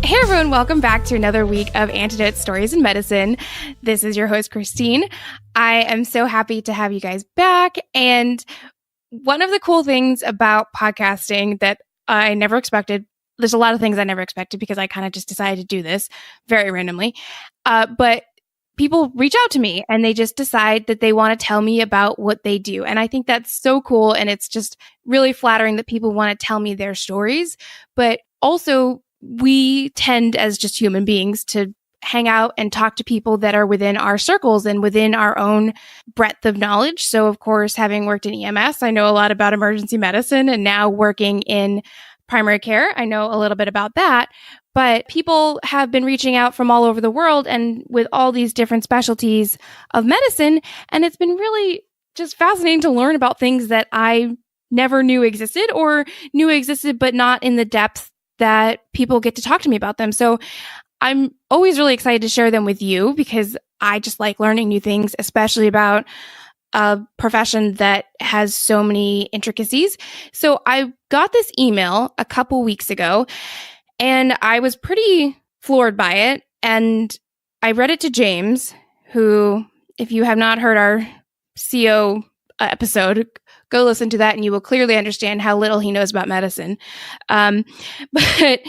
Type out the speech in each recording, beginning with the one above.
Hey everyone, welcome back to another week of Antidotes, Stories in Medicine. This is your host, Christine. I am so happy to have you guys back. And one of the cool things about podcasting that I never expected, there's a lot of things I never expected because I kind of just decided to do this very randomly. But people reach out to me and they just decide that they want to tell me about what they do. And I think that's so cool. And it's just really flattering that people want to tell me their stories. But also, we tend as just human beings to hang out and talk to people that are within our circles and within our own breadth of knowledge. So, of course, having worked in EMS, I know a lot about emergency medicine, and now working in primary care, I know a little bit about that. But people have been reaching out from all over the world and with all these different specialties of medicine. And it's been really just fascinating to learn about things that I never knew existed, or knew existed, but not in the depth that people get to talk to me about them. So I'm always really excited to share them with you because I just like learning new things, especially about a profession that has so many intricacies. So I got this email a couple weeks ago and I was pretty floored by it. And I read it to James, who, if you have not heard our CO episode, go listen to that and you will clearly understand how little he knows about medicine. But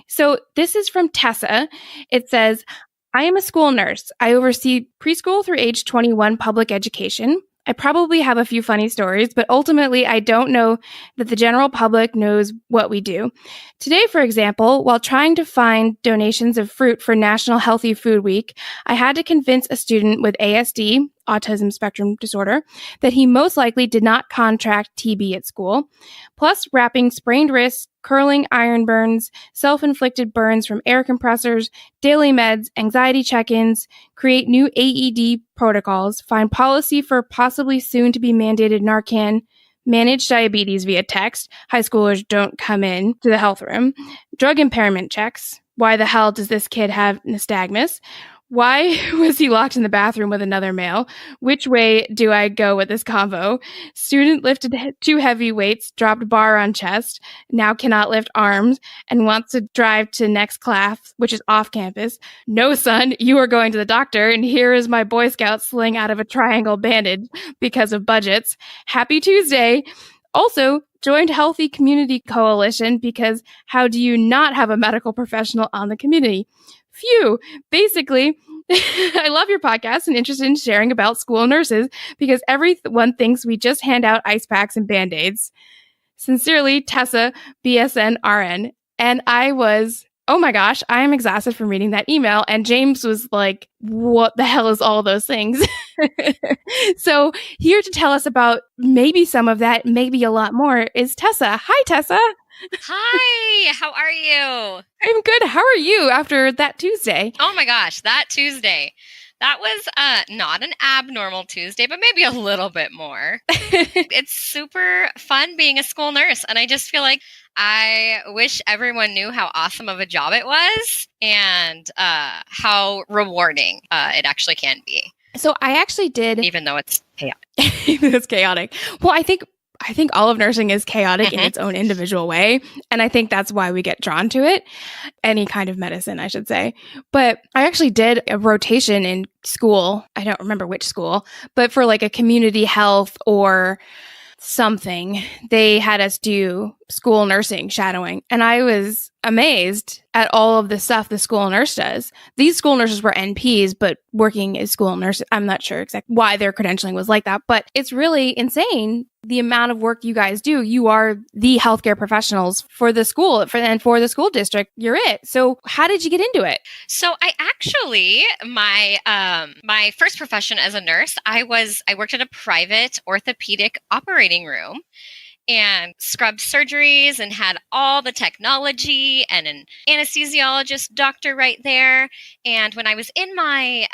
so this is from Tessa. It says, I am a school nurse. I oversee preschool through age 21 public education. I probably have a few funny stories, but ultimately I don't know that the general public knows what we do. Today, for example, while trying to find donations of fruit for National Healthy Food Week, I had to convince a student with ASD, autism spectrum disorder, that he most likely did not contract TB at school. Plus, wrapping sprained wrists, curling iron burns, self-inflicted burns from air compressors, daily meds, anxiety check-ins, create new AED protocols, find policy for possibly soon to be mandated Narcan, manage diabetes via text, high schoolers don't come in to the health room, drug impairment checks, why the hell does this kid have nystagmus? Why was he locked in the bathroom with another male? Which way do I go with this convo? Student lifted 2 heavy weights, dropped bar on chest, now cannot lift arms, and wants to drive to next class, which is off campus. No, son, you are going to the doctor, and here is my Boy Scout sling out of a triangle bandage because of budgets. Happy Tuesday. Also, joined Healthy Community Coalition because how do you not have a medical professional on the community? Phew. Basically, I love your podcast and interested in sharing about school nurses because everyone thinks we just hand out ice packs and Band-Aids. Sincerely, Tessa, BSN RN. And I was, oh my gosh, I am exhausted from reading that email. And James was like, what the hell is all those things? So here to tell us about maybe some of that, maybe a lot more, is Tessa. Hi, Tessa. Hi, how are you? I'm good. How are you after that Tuesday? Oh my gosh, that Tuesday. That was not an abnormal Tuesday, but maybe a little bit more. It's super fun being a school nurse. And I just feel like I wish everyone knew how awesome of a job it was and how rewarding it actually can be. So I actually did. Even though it's chaotic. It's chaotic. Well, I think all of nursing is chaotic in its own individual way. And I think that's why we get drawn to it. Any kind of medicine, I should say. But I actually did a rotation in school. I don't remember which school, but for like a community health or something, they had us do school nursing shadowing. And I was amazed at all of the stuff the school nurse does. These school nurses were NPs, but working as school nurses. I'm not sure exactly why their credentialing was like that, but it's really insane the amount of work you guys do. You are the healthcare professionals for the school, for the school district. You're it. So how did you get into it? So I actually, my first profession as a nurse, I worked in a private orthopedic operating room and scrubbed surgeries and had all the technology and an anesthesiologist doctor right there. And when I was in my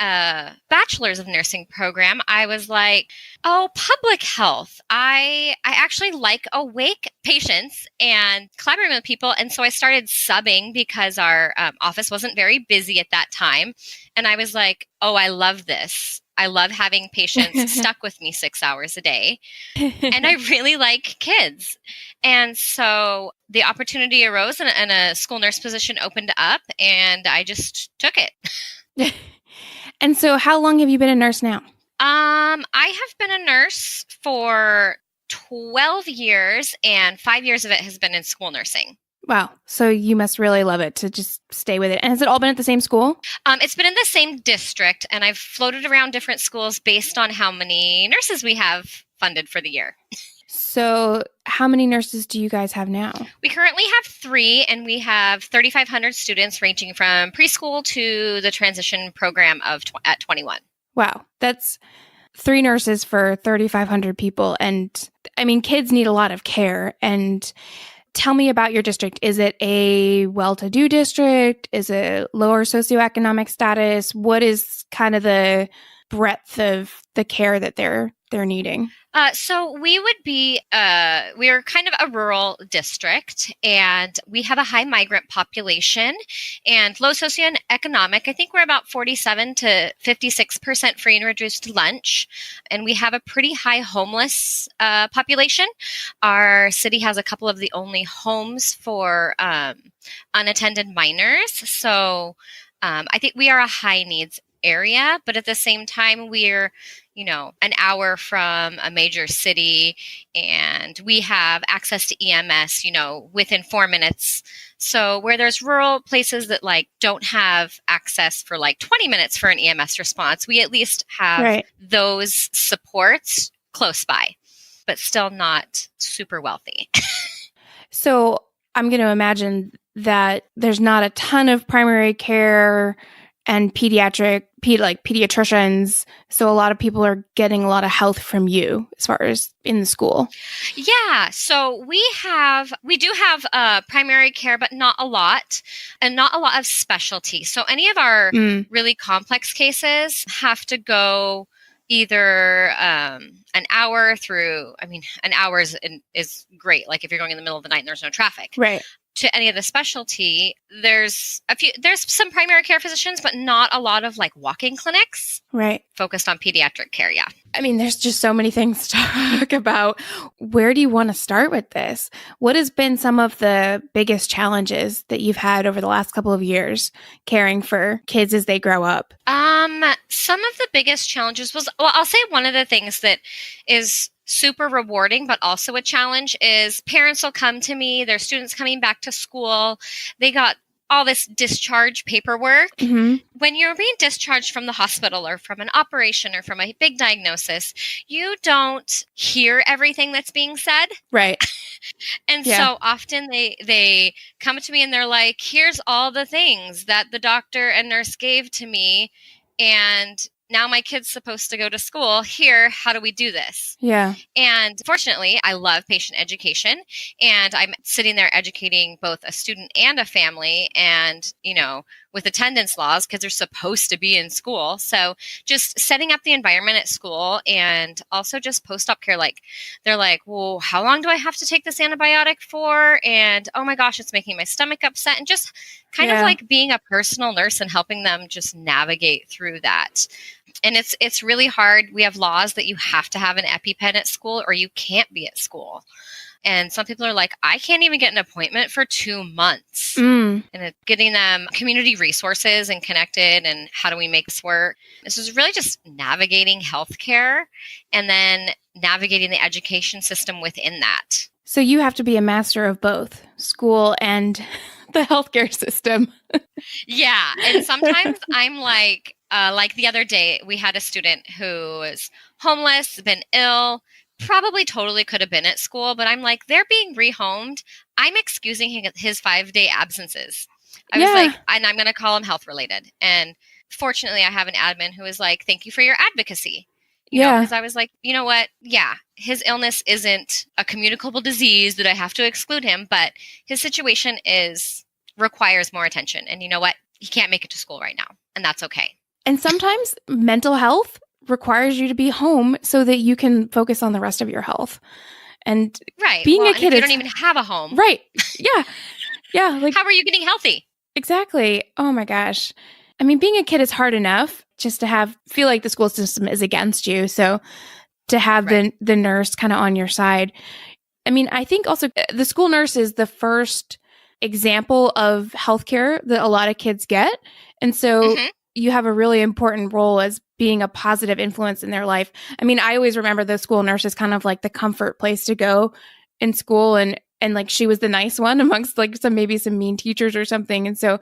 bachelor's of nursing program, I was like, oh, public health. I actually like awake patients and collaborating with people. And so I started subbing because our office wasn't very busy at that time. And I was like, oh, I love this. I love having patients stuck with me 6 hours a day. And I really like kids. And so the opportunity arose and a school nurse position opened up and I just took it. And so how long have you been a nurse now? I have been a nurse for 12 years and 5 years of it has been in school nursing. Wow. So you must really love it to just stay with it. And has it all been at the same school? It's been in the same district, and I've floated around different schools based on how many nurses we have funded for the year. So how many nurses do you guys have now? We currently have 3, and we have 3,500 students ranging from preschool to the transition program at 21. Wow. That's 3 nurses for 3,500 people. And I mean, kids need a lot of care. And tell me about your district. Is it a well-to-do district? Is it lower socioeconomic status? What is kind of the breadth of the care that they're needing? So we would be, we are kind of a rural district, and we have a high migrant population and low socioeconomic. I think we're about 47 to 56% free and reduced lunch, and we have a pretty high homeless population. Our city has a couple of the only homes for unattended minors. So I think we are a high needs area, but at the same time, we're an hour from a major city, and we have access to EMS, within 4 minutes. So where there's rural places that don't have access for 20 minutes for an EMS response, we at least have those supports close by, but still not super wealthy. So I'm going to imagine that there's not a ton of primary care and pediatricians. So a lot of people are getting a lot of health from you as far as in the school. Yeah. So we do have primary care, but not a lot, and not a lot of specialty. So any of our really complex cases have to go either an hour through, an hour is great. Like if you're going in the middle of the night and there's no traffic. Right. To any of the specialty, there's some primary care physicians, but not a lot of walk-in clinics. Right. Focused on pediatric care. Yeah. There's just so many things to talk about. Where do you want to start with this? What has been some of the biggest challenges that you've had over the last couple of years caring for kids as they grow up? Some of the biggest challenges I'll say one of the things that is super rewarding, but also a challenge is parents will come to me, their students coming back to school, they got all this discharge paperwork. Mm-hmm. When you're being discharged from the hospital or from an operation or from a big diagnosis, you don't hear everything that's being said. Right. And so often they come to me and they're like, here's all the things that the doctor and nurse gave to me, and now my kid's supposed to go to school. Here, how do we do this? Yeah. And fortunately, I love patient education, and I'm sitting there educating both a student and a family, and, with attendance laws, because they're supposed to be in school. So just setting up the environment at school, and also just post-op care. They're like, well, how long do I have to take this antibiotic for? And, oh my gosh, it's making my stomach upset. And just kind of being a personal nurse and helping them just navigate through that. And it's really hard. We have laws that you have to have an EpiPen at school or you can't be at school. And some people are like, I can't even get an appointment for 2 months. And getting them community resources and connected, and how do we make this work? This is really just navigating healthcare and then navigating the education system within that. So you have to be a master of both school and the healthcare system. Yeah. And sometimes I'm like the other day, we had a student who was homeless, been ill, probably totally could have been at school, but I'm like, they're being rehomed. I'm excusing his 5-day absences. I was like, and I'm going to call him health related. And fortunately, I have an admin who is like, thank you for your advocacy. Because I was like, you know what? Yeah, his illness isn't a communicable disease that I have to exclude him, but his situation requires more attention. And you know what? He can't make it to school right now, and that's okay. And sometimes mental health requires you to be home so that you can focus on the rest of your health. And being a kid, you don't even have a home. Right. Yeah. Yeah. How are you getting healthy? Exactly. Oh my gosh. I mean, being a kid is hard enough just to feel like the school system is against you. So to have the nurse kind of on your side. I mean, I think also the school nurse is the first example of healthcare that a lot of kids get. And so you have a really important role as being a positive influence in their life. I mean, I always remember the school nurse as kind of like the comfort place to go in school. And like she was the nice one amongst like maybe some mean teachers or something. And so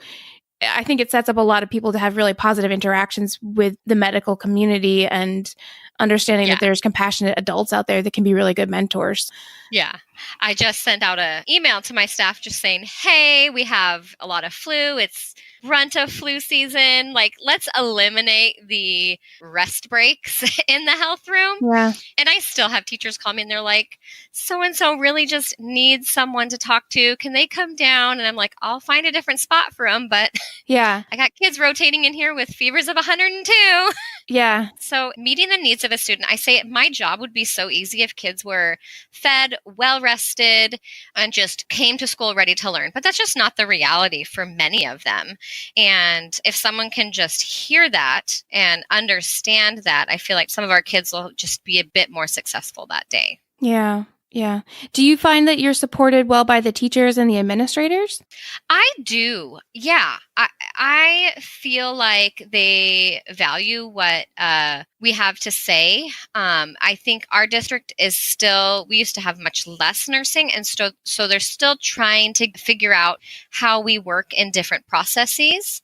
I think it sets up a lot of people to have really positive interactions with the medical community and understanding that there's compassionate adults out there that can be really good mentors. Yeah. I just sent out an email to my staff just saying, hey, we have a lot of flu. It's runt of flu season. Like, let's eliminate the rest breaks in the health room. Yeah. And I still have teachers call me and they're like, so-and-so really just needs someone to talk to. Can they come down? And I'm like, I'll find a different spot for them. But yeah, I got kids rotating in here with fevers of 102. Yeah. So meeting the needs of a student, I say my job would be so easy if kids were fed, well-rested, and just came to school ready to learn. But that's just not the reality for many of them. And if someone can just hear that and understand that, I feel like some of our kids will just be a bit more successful that day. Yeah. Yeah. Do you find that you're supported well by the teachers and the administrators? I do. Yeah. I feel like they value what we have to say. I think our district is still, we used to have much less nursing. And so they're still trying to figure out how we work in different processes.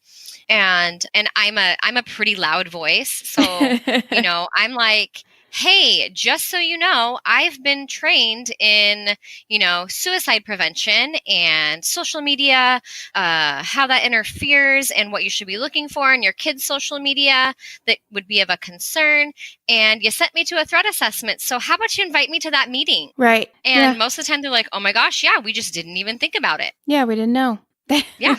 And I'm a pretty loud voice. So, I'm like, hey, just so you know, I've been trained in, suicide prevention and social media, how that interferes and what you should be looking for in your kids' social media that would be of a concern. And you sent me to a threat assessment. So how about you invite me to that meeting? Right. And most of the time they're like, oh my gosh, yeah, we just didn't even think about it. Yeah, we didn't know. Yeah.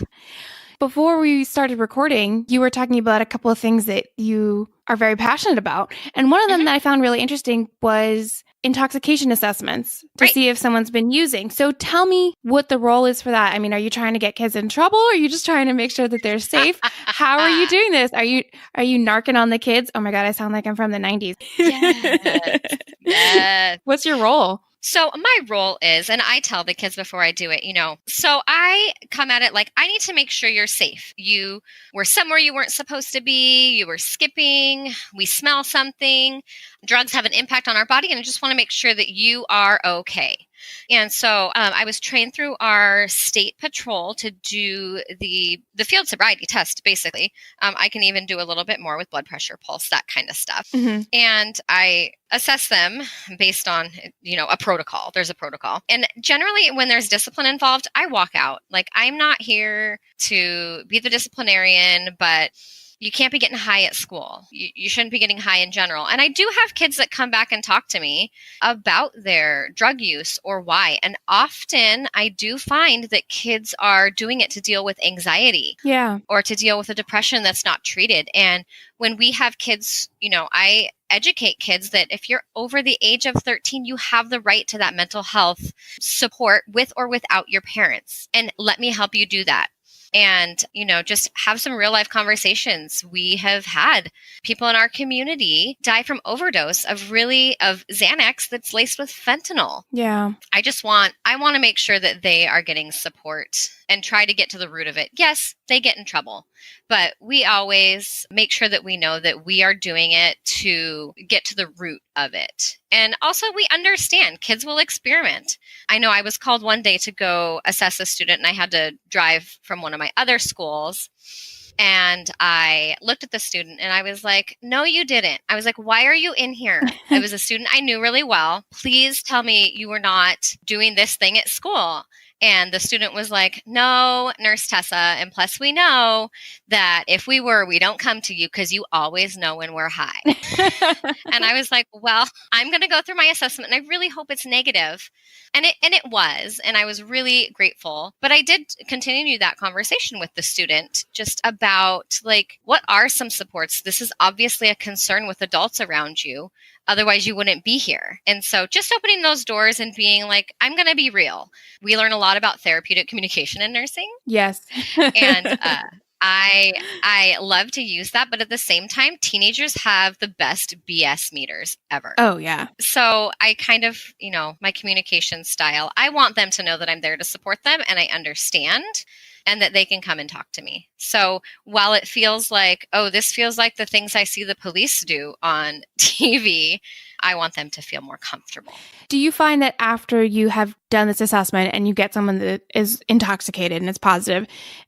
Before we started recording, you were talking about a couple of things that you are very passionate about. And one of them that I found really interesting was intoxication assessments to see if someone's been using. So tell me what the role is for that. I mean, are you trying to get kids in trouble? Or are you just trying to make sure that they're safe? How are you doing this? Are you narking on the kids? Oh my God, I sound like I'm from the 90s. Yes. What's your role? So my role is, and I tell the kids before I do it, so I come at it like, I need to make sure you're safe. You were somewhere you weren't supposed to be. You were skipping. We smell something. Drugs have an impact on our body, and I just want to make sure that you are okay. And so I was trained through our state patrol to do the field sobriety test, basically. I can even do a little bit more with blood pressure, pulse, that kind of stuff. And I assess them based on, a protocol. There's a protocol. And generally, when there's discipline involved, I walk out. Like, I'm not here to be the disciplinarian, but you can't be getting high at school. You shouldn't be getting high in general. And I do have kids that come back and talk to me about their drug use or why. And often I do find that kids are doing it to deal with anxiety. Yeah. Or to deal with a depression that's not treated. And when we have kids, I educate kids that if you're over the age of 13, you have the right to that mental health support with or without your parents. And let me help you do that. And, just have some real life conversations. We have had people in our community die from overdose of Xanax that's laced with fentanyl. Yeah. I want to make sure that they are getting support and try to get to the root of it. Yes, they get in trouble, but we always make sure that we know that we are doing it to get to the root of it. And also we understand kids will experiment. I know I was called one day to go assess a student and I had to drive from one of my other schools. And I looked at the student and I was like, no, you didn't. I was like, why are you in here? It was a student I knew really well. Please tell me you were not doing this thing at school. And the student was like, no, Nurse Tessa. And plus we know that if we were, we don't come to you because you always know when we're high. And I was like, well, I'm going to go through my assessment and I really hope it's negative. And it was, and I was really grateful. But I did continue that conversation with the student just about like, what are some supports? This is obviously a concern with adults around you. Otherwise, you wouldn't be here. And so just opening those doors and being like, I'm going to be real. We learn a lot about therapeutic communication in nursing. Yes. And I love to use that, but at the same time, teenagers have the best BS meters ever. Oh, yeah. So I kind of, my communication style, I want them to know that I'm there to support them and I understand and that they can come and talk to me. So while it feels like, oh, this feels like the things I see the police do on TV, I want them to feel more comfortable. Do you find that after you have done this assessment and you get someone that is intoxicated and it's positive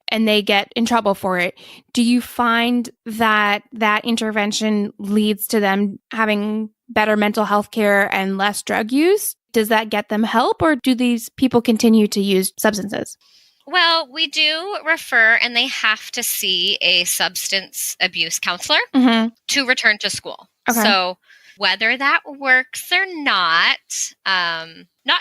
and they get in trouble for it, do you find that that intervention leads to them having better mental health care and less drug use? Does that get them help, or do these people continue to use substances? Well, we do refer, and they have to see a substance abuse counselor to return to school. Okay. So whether that works or not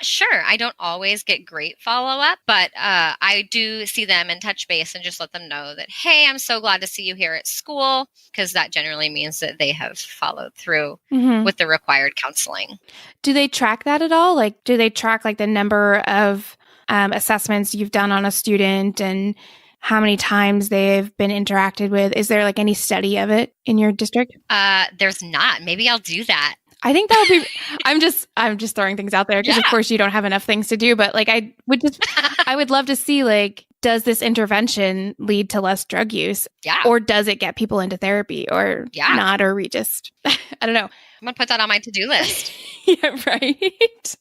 sure. I don't always get great follow-up, but I do see them and touch base and just let them know that, hey, I'm so glad to see you here at school, because that generally means that they have followed through with the required counseling. Do they track that at all? Like, do they track like the number of assessments you've done on a student and how many times they've been interacted with? Is there like any study of it in your district? There's not. Maybe I'll do that. I think that would be, I'm just throwing things out there because of course you don't have enough things to do, but like I would love to see, like, does this intervention lead to less drug use? Yeah. Or does it get people into therapy or not? Or we just, I don't know. I'm going to put that on my to-do list. Yeah, right.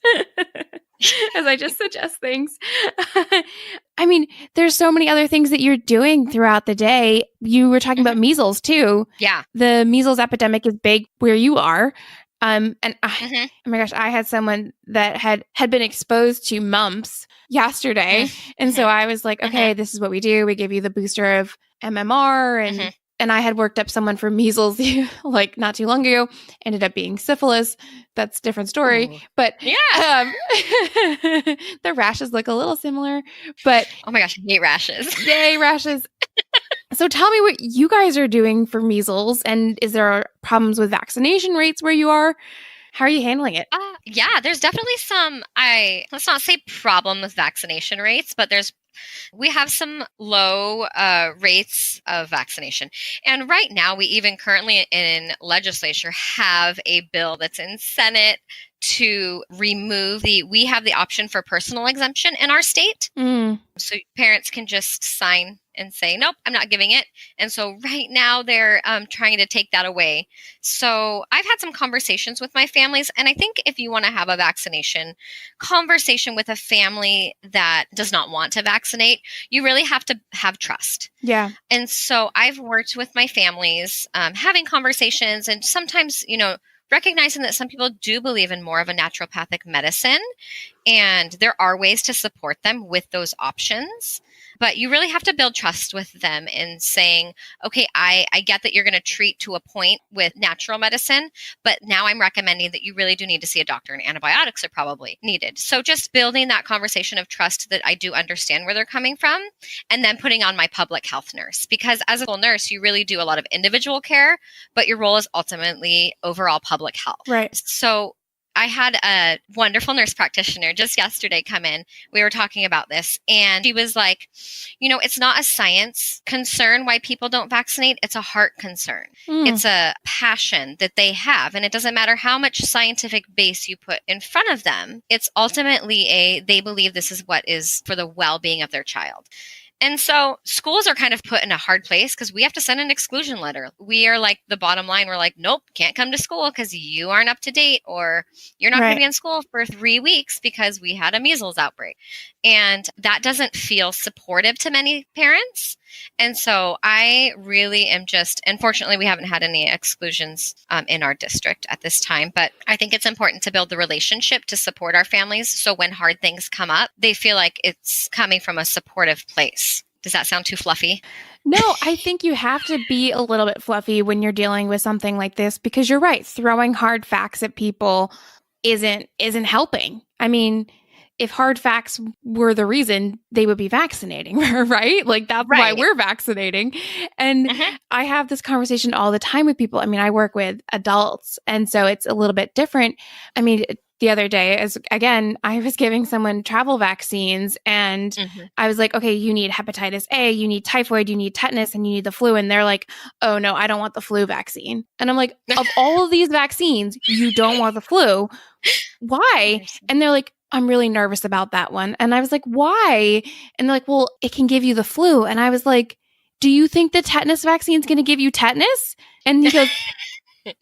As I just suggest things. I mean, there's so many other things that you're doing throughout the day. You were talking about measles too. Yeah. The measles epidemic is big where you are. Oh my gosh, I had someone that had been exposed to mumps yesterday. And so I was like, okay, this is what we do. We give you the booster of MMR and I had worked up someone for measles like not too long ago, ended up being syphilis. That's a different story. Ooh. But the rashes look a little similar. But oh my gosh, I hate rashes. Yay, rashes. So tell me what you guys are doing for measles, and is there problems with vaccination rates where you are? How are you handling it? Yeah, there's definitely some, let's not say problem with vaccination rates, but we have some low rates of vaccination. And right now, we even currently in legislature have a bill that's in Senate to remove we have the option for personal exemption in our state. So parents can just sign and say, nope, I'm not giving it. And so right now they're trying to take that away. So I've had some conversations with my families. And I think if you want to have a vaccination conversation with a family that does not want to vaccinate, you really have to have trust. Yeah. And so I've worked with my families, having conversations, and sometimes, recognizing that some people do believe in more of a naturopathic medicine, and there are ways to support them with those options. But you really have to build trust with them in saying, okay, I get that you're going to treat to a point with natural medicine, but now I'm recommending that you really do need to see a doctor, and antibiotics are probably needed. So just building that conversation of trust that I do understand where they're coming from, and then putting on my public health nurse. Because as a full nurse, you really do a lot of individual care, but your role is ultimately overall public health. Right. So I had a wonderful nurse practitioner just yesterday come in. We were talking about this, and she was like, it's not a science concern why people don't vaccinate. It's a heart concern. It's a passion that they have. And it doesn't matter how much scientific base you put in front of them. It's ultimately they believe this is what is for the well-being of their child. And so schools are kind of put in a hard place because we have to send an exclusion letter. We are like the bottom line. We're like, nope, can't come to school because you aren't up to date, or you're not going to be in school for 3 weeks because we had a measles outbreak. And that doesn't feel supportive to many parents. And so I really am unfortunately, we haven't had any exclusions in our district at this time, but I think it's important to build the relationship to support our families. So when hard things come up, they feel like it's coming from a supportive place. Does that sound too fluffy? No, I think you have to be a little bit fluffy when you're dealing with something like this, because you're right. Throwing hard facts at people isn't helping. I mean, if hard facts were the reason, they would be vaccinating, right? Like that's why we're vaccinating. And I have this conversation all the time with people. I mean, I work with adults, and so it's a little bit different. I mean, the other day as, again, I was giving someone travel vaccines and I was like, okay, you need hepatitis A, you need typhoid, you need tetanus, and you need the flu. And they're like, oh no, I don't want the flu vaccine. And I'm like, of all of these vaccines, you don't want the flu. Why? And they're like, I'm really nervous about that one. And I was like, why? And they're like, well, it can give you the flu. And I was like, do you think the tetanus vaccine is going to give you tetanus? And he goes,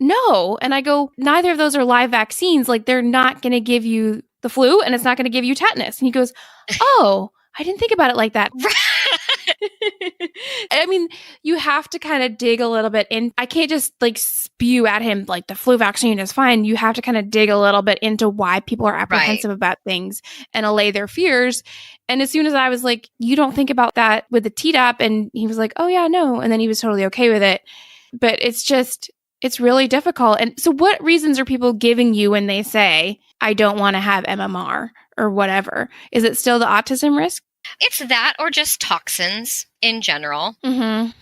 no. And I go, neither of those are live vaccines. Like, they're not going to give you the flu and it's not going to give you tetanus. And he goes, oh, I didn't think about it like that. I mean, you have to kind of dig a little bit in. I can't just like spew at him like the flu vaccine is fine. You have to kind of dig a little bit into why people are apprehensive about things and allay their fears. And as soon as I was like, you don't think about that with the Tdap, and he was like, oh yeah, no. And then he was totally okay with it. But it's really difficult. And so what reasons are people giving you when they say, I don't want to have MMR or whatever? Is it still the autism risk? It's that or just toxins in general.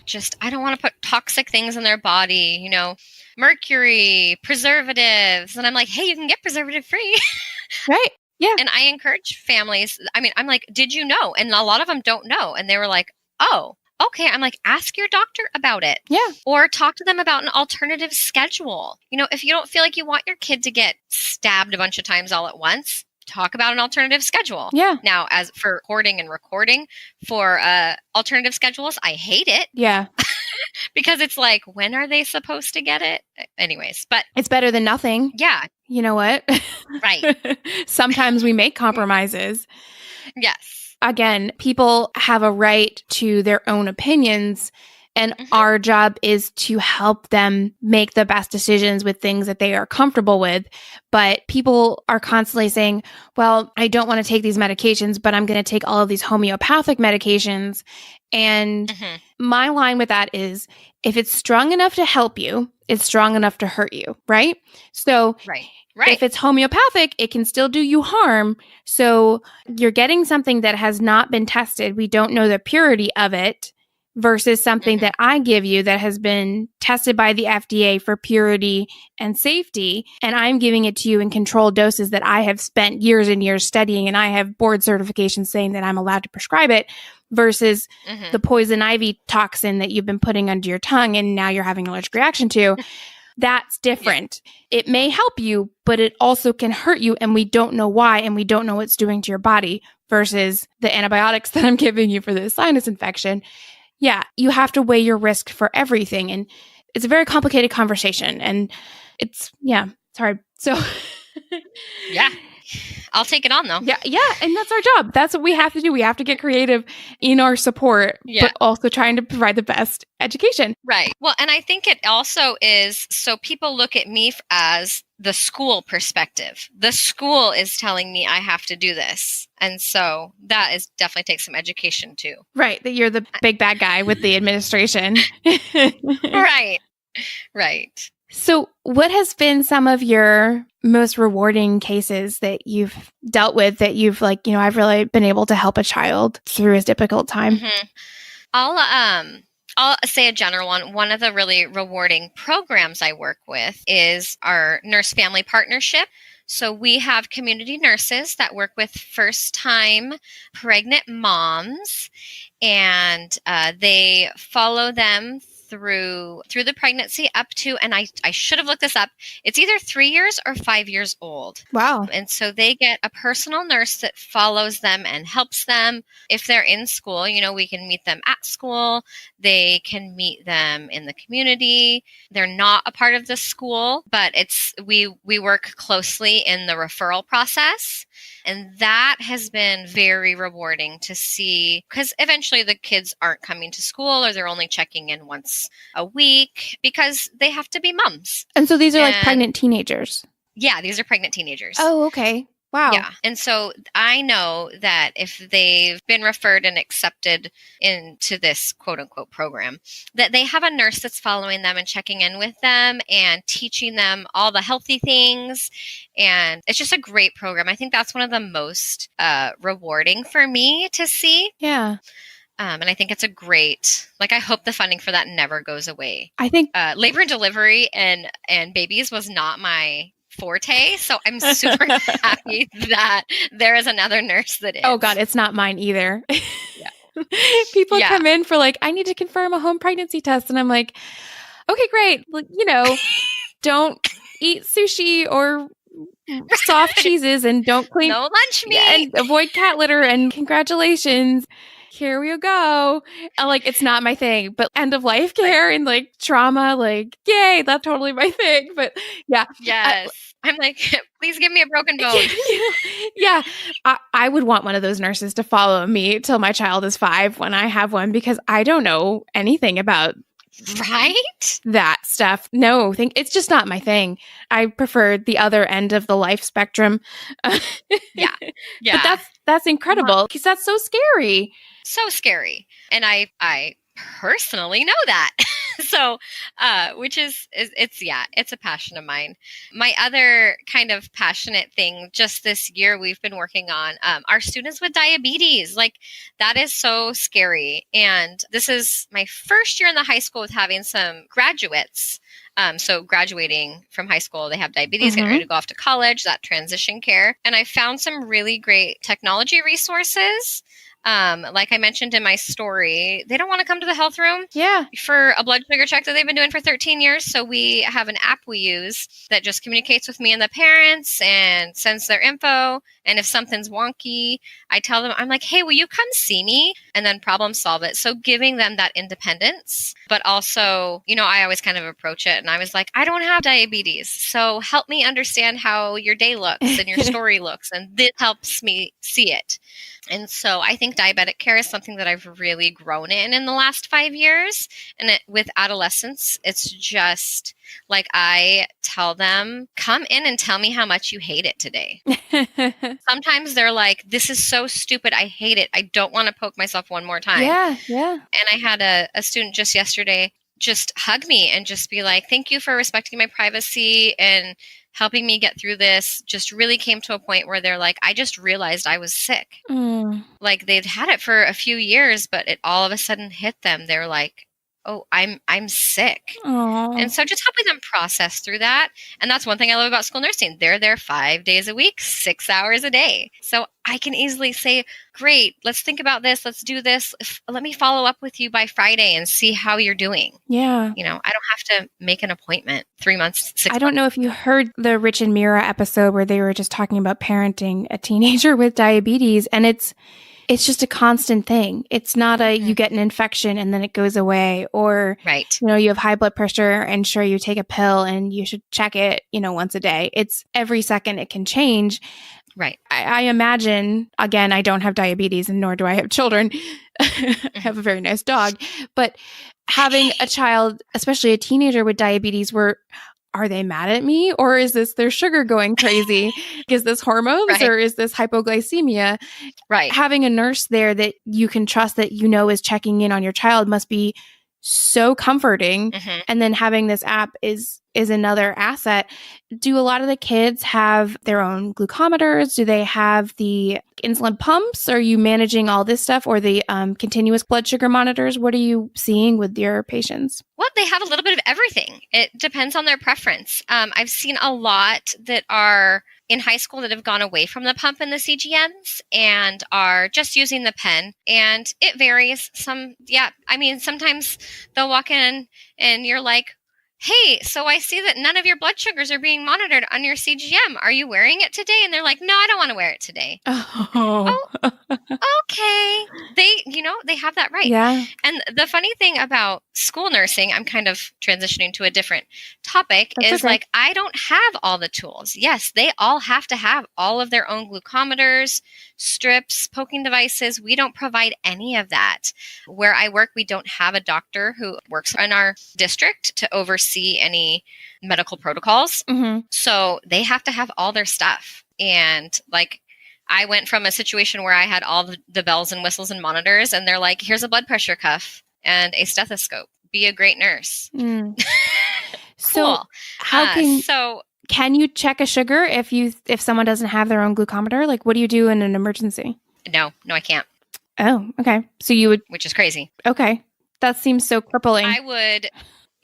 Just, I don't want to put toxic things in their body, you know, mercury, preservatives. And I'm like, hey, you can get preservative free. Right. Yeah. And I encourage families. I mean, I'm like, did you know? And a lot of them don't know. And they were like, oh, okay. I'm like, ask your doctor about it. Yeah. Or talk to them about an alternative schedule. You know, if you don't feel like you want your kid to get stabbed a bunch of times all at once, talk about an alternative schedule. Yeah. Now, as for hoarding and recording for alternative schedules, I hate it. Yeah. Because it's like, when are they supposed to get it? Anyways, but it's better than nothing. Yeah. You know what? Right. Sometimes we make compromises. Yes. Again, people have a right to their own opinions. And our job is to help them make the best decisions with things that they are comfortable with. But people are constantly saying, well, I don't want to take these medications, but I'm going to take all of these homeopathic medications. And my line with that is, if it's strong enough to help you, it's strong enough to hurt you, right? So if it's homeopathic, it can still do you harm. So you're getting something that has not been tested. We don't know the purity of it. Versus something that I give you that has been tested by the FDA for purity and safety, and I'm giving it to you in controlled doses that I have spent years and years studying, and I have board certifications saying that I'm allowed to prescribe it, versus the poison ivy toxin that you've been putting under your tongue and now you're having an allergic reaction to. That's different. Yeah. It may help you, but it also can hurt you, and we don't know why, and we don't know what it's doing to your body, versus the antibiotics that I'm giving you for the sinus infection. Yeah, you have to weigh your risk for everything. And it's a very complicated conversation. And it's hard. So, yeah, I'll take it on though. Yeah. And that's our job. That's what we have to do. We have to get creative in our support, but also trying to provide the best education. Right. Well, and I think it also is, so people look at me as the school perspective. The school is telling me I have to do this. And so that is definitely takes some education too. Right. That you're the big bad guy with the administration. Right. So what has been some of your most rewarding cases that you've dealt with that you've like, I've really been able to help a child through a difficult time? I'll say a general one. One of the really rewarding programs I work with is our nurse family partnership. So we have community nurses that work with first-time pregnant moms, and they follow them through the pregnancy up to, and I should have looked this up, it's either 3 years or 5 years old. Wow. And so they get a personal nurse that follows them and helps them. If they're in school, we can meet them at school. They can meet them in the community. They're not a part of the school, but we work closely in the referral process. And that has been very rewarding to see, because eventually the kids aren't coming to school, or they're only checking in once a week because they have to be moms. And so these are like pregnant teenagers. Yeah, these are pregnant teenagers. Oh, okay. Wow. Yeah. And so I know that if they've been referred and accepted into this quote unquote program, that they have a nurse that's following them and checking in with them and teaching them all the healthy things. And it's just a great program. I think that's one of the most rewarding for me to see. Yeah. And I think it's a great, I hope the funding for that never goes away. I think labor and delivery and babies was not my forte. So I'm super happy that there is another nurse that is. Oh God, it's not mine either. Yeah. People come in for like, I need to confirm a home pregnancy test. And I'm like, okay, great. Like, don't eat sushi or soft cheeses and don't clean. No lunch meat. And avoid cat litter and congratulations. Here we go. Like, it's not my thing, but end of life care and like trauma, like, yay, that's totally my thing. But yeah. Yes. I'm like, please give me a broken bone. Yeah. I would want one of those nurses to follow me till my child is 5 when I have one, because I don't know anything about that stuff. No, it's just not my thing. I prefer the other end of the life spectrum. Yeah. But that's incredible, because that's so scary. So scary. And I personally know that. So, which is it's a passion of mine. My other kind of passionate thing just this year we've been working on, our students with diabetes. Like, that is so scary. And this is my first year in the high school with having some graduates. So graduating from high school, they have diabetes, getting ready to go off to college, that transition care. And I found some really great technology resources. Like I mentioned in my story, they don't want to come to the health room for a blood sugar check that they've been doing for 13 years. So we have an app we use that just communicates with me and the parents and sends their info. And if something's wonky, I tell them, I'm like, hey, will you come see me? And then problem solve it. So giving them that independence, but also, I always kind of approach it. And I was like, I don't have diabetes. So help me understand how your day looks and your story looks. And this helps me see it. And so I think diabetic care is something that I've really grown in the last 5 years. And with adolescents, it's just like I tell them, come in and tell me how much you hate it today. Sometimes they're like, this is so stupid. I hate it. I don't want to poke myself one more time. Yeah. And I had a student just yesterday just hug me and just be like, thank you for respecting my privacy and helping me get through this. Just really came to a point where they're like, I just realized I was sick. Like, they'd had it for a few years, but it all of a sudden hit them. They're like, oh, I'm sick. Aww. And so just helping them process through that. And that's one thing I love about school nursing. They're there 5 days a week, 6 hours a day. So I can easily say, great, let's think about this. Let's do this. Let me follow up with you by Friday and see how you're doing. Yeah. I don't have to make an appointment 3 months, 6 months. I don't know if you heard the Rich and Mira episode where they were just talking about parenting a teenager with diabetes. And it's just a constant thing. It's not you get an infection and then it goes away, or, you have high blood pressure and sure, you take a pill and you should check it, once a day. It's every second it can change. Right. I imagine, again, I don't have diabetes and nor do I have children. I have a very nice dog, but having a child, especially a teenager with diabetes, are they mad at me, or is this their sugar going crazy? Is this hormones or is this hypoglycemia? Right. Having a nurse there that you can trust, that is checking in on your child, must be so comforting. And then having this app is another asset. Do a lot of the kids have their own glucometers? Do they have the insulin pumps? Are you managing all this stuff, or the continuous blood sugar monitors? What are you seeing with your patients? Well, they have a little bit of everything. It depends on their preference. I've seen a lot that are in high school that have gone away from the pump and the CGMs and are just using the pen. And it varies. Sometimes they'll walk in and you're like, hey, so I see that none of your blood sugars are being monitored on your CGM. Are you wearing it today? And they're like, no, I don't want to wear it today. Oh, okay. They have that right. Yeah. And the funny thing about school nursing, I'm kind of transitioning to a different topic, is like, I don't have all the tools. Yes, they all have to have all of their own glucometers, strips, poking devices. We don't provide any of that. Where I work, we don't have a doctor who works in our district to oversee any medical protocols. So they have to have all their stuff. And like, I went from a situation where I had all the bells and whistles and monitors, and they're like, here's a blood pressure cuff and a stethoscope. Be a great nurse. Cool. So can you check a sugar if someone doesn't have their own glucometer? Like, what do you do in an emergency? No, I can't. Oh, okay. So you would, which is crazy. Okay. That seems so crippling. I would,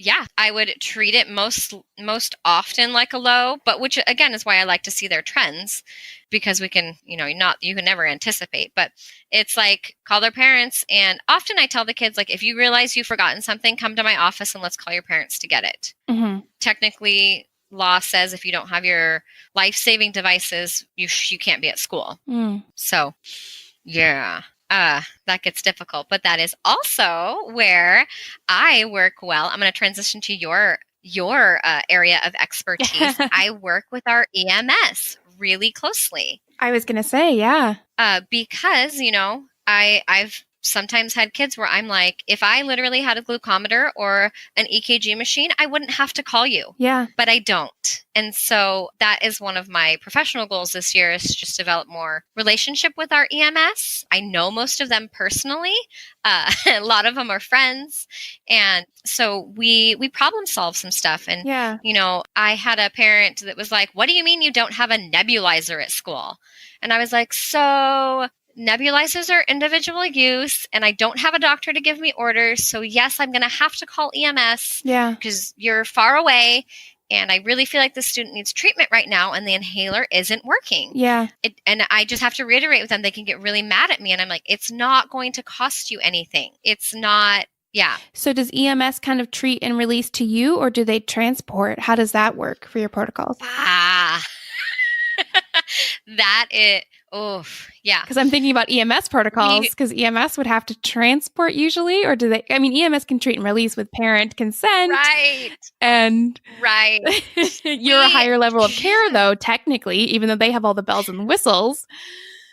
yeah, I would treat it most often like a low, but which again is why I like to see their trends, because we can, you can never anticipate, but it's like call their parents. And often I tell the kids, like, if you realize you've forgotten something, come to my office and let's call your parents to get it. Mm-hmm. Technically, law says if you don't have your life-saving devices, you can't be at school. So yeah. That gets difficult, but that is also where I work well. I'm going to transition to your area of expertise. I work with our EMS really closely. I was going to say, yeah. Because, I've sometimes had kids where I'm like, if I literally had a glucometer or an EKG machine, I wouldn't have to call you. Yeah. But I don't. And so that is one of my professional goals this year, is just develop more relationship with our EMS. I know most of them personally. A lot of them are friends. And so we problem solve some stuff. And, yeah. I had a parent that was like, what do you mean you don't have a nebulizer at school? And I was like, so nebulizers are individual use, and I don't have a doctor to give me orders. So yes, I'm going to have to call EMS because you're far away. And I really feel like the student needs treatment right now, and the inhaler isn't working. Yeah. And I just have to reiterate with them. They can get really mad at me. And I'm like, it's not going to cost you anything. It's not. Yeah. So does EMS kind of treat and release to you, or do they transport? How does that work for your protocols? That it. Oh, yeah. Because I'm thinking about EMS protocols, because EMS would have to transport usually, or do they? I mean, EMS can treat and release with parent consent. Right. And right. You're a higher level of care, though, technically, even though they have all the bells and whistles.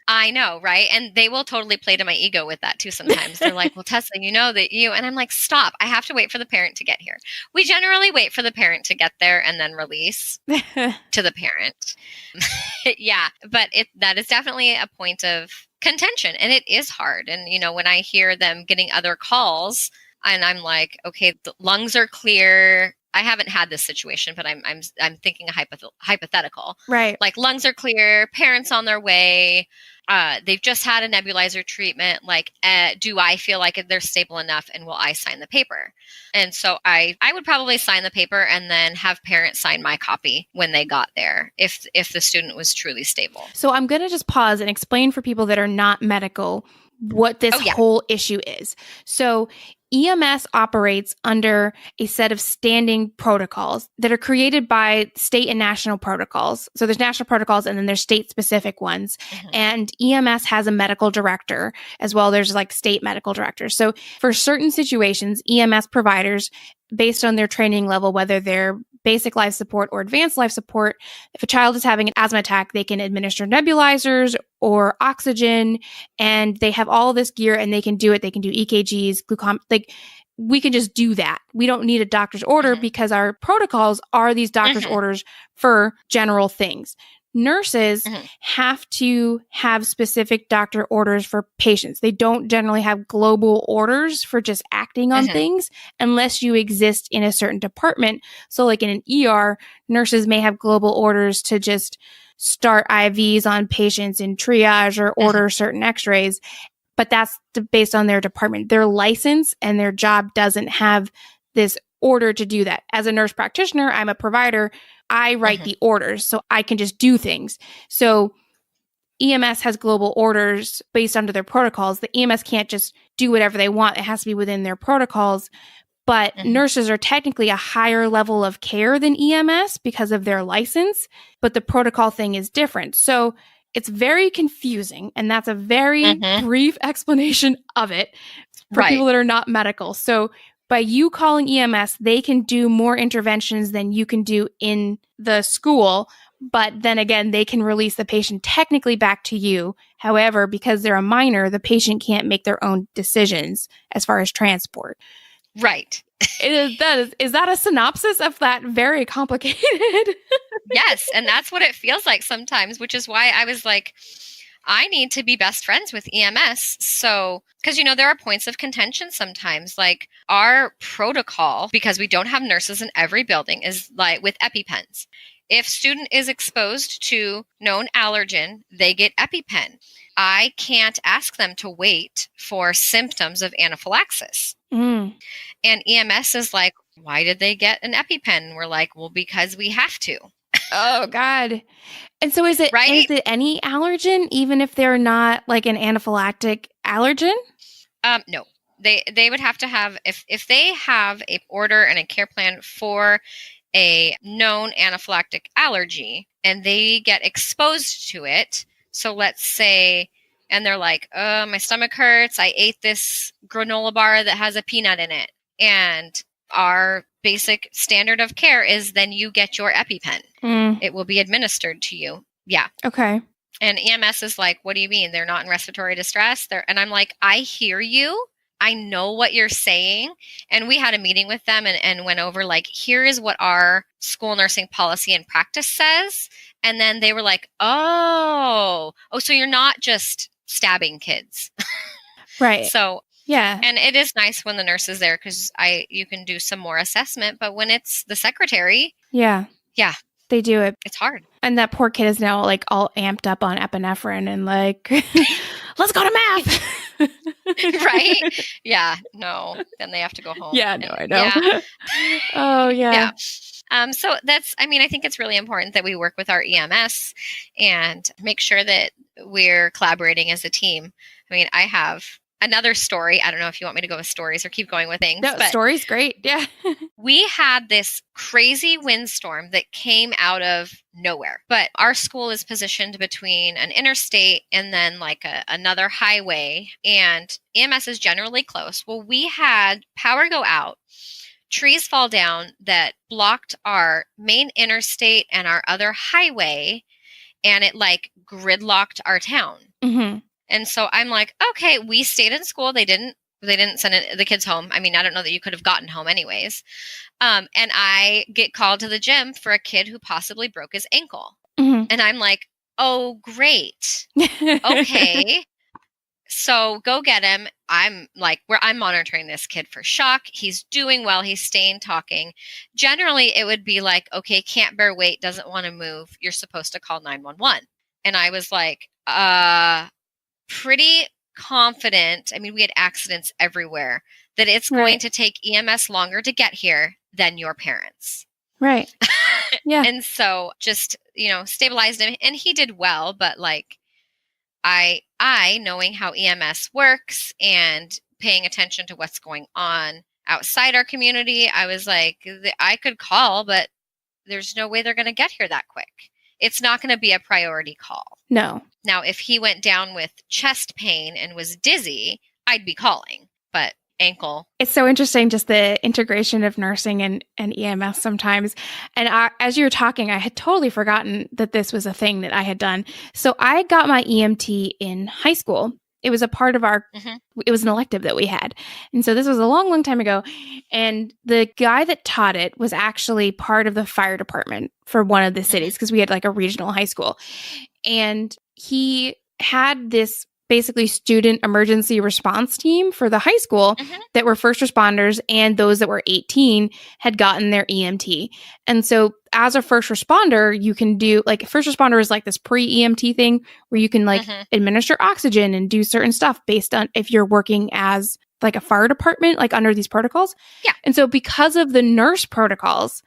I know, right? And they will totally play to my ego with that too sometimes. They're like, well, Tessa, and I'm like, stop. I have to wait for the parent to get here. We generally wait for the parent to get there and then release to the parent. Yeah, but that is definitely a point of contention, and it is hard. And, when I hear them getting other calls and I'm like, okay, the lungs are clear. I haven't had this situation, but I'm thinking a hypothetical. Right. Like, lungs are clear, parents on their way. They've just had a nebulizer treatment. Like, do I feel like they're stable enough, and will I sign the paper? And so I would probably sign the paper and then have parents sign my copy when they got there, if the student was truly stable. So I'm going to just pause and explain for people that are not medical what this whole issue is. So EMS operates under a set of standing protocols that are created by state and national protocols. So there's national protocols and then there's state specific ones. Mm-hmm. And EMS has a medical director as well. There's like state medical directors. So for certain situations, EMS providers, based on their training level, whether they're basic life support or advanced life support, if a child is having an asthma attack, they can administer nebulizers or oxygen, and they have all this gear and they can do it. They can do EKGs, we can just do that. We don't need a doctor's order because our protocols are these doctor's orders for general things. Nurses have to have specific doctor orders for patients. They don't generally have global orders for just acting on things unless you exist in a certain department. So like in an ER, nurses may have global orders to just start IVs on patients in triage or order certain x-rays, but that's based on their department. Their license and their job doesn't have this order to do that. As a nurse practitioner, I'm a provider. I write the orders, so I can just do things. So EMS has global orders based under their protocols. The EMS can't just do whatever they want. It has to be within their protocols. But nurses are technically a higher level of care than EMS because of their license, but the protocol thing is different. So it's very confusing, and that's a very brief explanation of it for people that are not medical. So by you calling EMS, they can do more interventions than you can do in the school. But then again, they can release the patient technically back to you. However, because they're a minor, the patient can't make their own decisions as far as transport. Right. Is that a synopsis of that very complicated? Yes. And that's what it feels like sometimes, which is why I was like, I need to be best friends with EMS. So, because, there are points of contention sometimes, like our protocol, because we don't have nurses in every building, is like with EpiPens. If student is exposed to known allergen, they get EpiPen. I can't ask them to wait for symptoms of anaphylaxis. And EMS is like, why did they get an EpiPen? We're like, well, because we have to. Oh God. And so is it any allergen, even if they're not like an anaphylactic allergen? No. They would have to have, if they have a order and a care plan for a known anaphylactic allergy and they get exposed to it. So let's say, and they're like, oh, my stomach hurts. I ate this granola bar that has a peanut in it. And our basic standard of care is then you get your EpiPen. It will be administered to you. Yeah. Okay. And EMS is like, what do you mean? They're not in respiratory distress? And I'm like, I hear you. I know what you're saying. And we had a meeting with them and went over like, here is what our school nursing policy and practice says. And then they were like, oh, so you're not just stabbing kids. Right. So, yeah. And it is nice when the nurse is there because you can do some more assessment. But when it's the secretary. Yeah. They do it. It's hard. And that poor kid is now like all amped up on epinephrine and like, let's go to math. Right? Yeah. No. Then they have to go home. Yeah. No, I know. Yeah. Oh, yeah. So I think it's really important that we work with our EMS and make sure that we're collaborating as a team. I mean, I have another story. I don't know if you want me to go with stories or keep going with things. No, stories, great. Yeah. We had this crazy windstorm that came out of nowhere, but our school is positioned between an interstate and then like another highway, and EMS is generally close. Well, we had power go out, trees fall down that blocked our main interstate and our other highway, and it like gridlocked our town. Mm-hmm. And so I'm like, okay, we stayed in school. They didn't send the kids home. I mean, I don't know that you could have gotten home anyways. And I get called to the gym for a kid who possibly broke his ankle. Mm-hmm. And I'm like, oh, great. Okay. So go get him. I'm monitoring this kid for shock. He's doing well. He's staying talking. Generally, it would be like, okay, can't bear weight, doesn't want to move. You're supposed to call 911. And I was like, pretty confident. I mean, we had accidents everywhere that it's going to take EMS longer to get here than your parents. Right. Yeah. And so just, stabilized him, and he did well, but like I knowing how EMS works and paying attention to what's going on outside our community, I was like, I could call, but there's no way they're going to get here that quick. It's not going to be a priority call. No. Now, if he went down with chest pain and was dizzy, I'd be calling, but ankle. It's so interesting, just the integration of nursing and EMS sometimes. And as you were talking, I had totally forgotten that this was a thing that I had done. So I got my EMT in high school. It was a part of it was an elective that we had. And so this was a long, long time ago. And the guy that taught it was actually part of the fire department for one of the cities, because we had like a regional high school. And he had this basically student emergency response team for the high school that were first responders, and those that were 18 had gotten their EMT. And so as a first responder, you can do like first responder is like this pre-EMT thing where you can like administer oxygen and do certain stuff based on if you're working as like a fire department, like under these protocols. Yeah. And so because of the nurse protocols,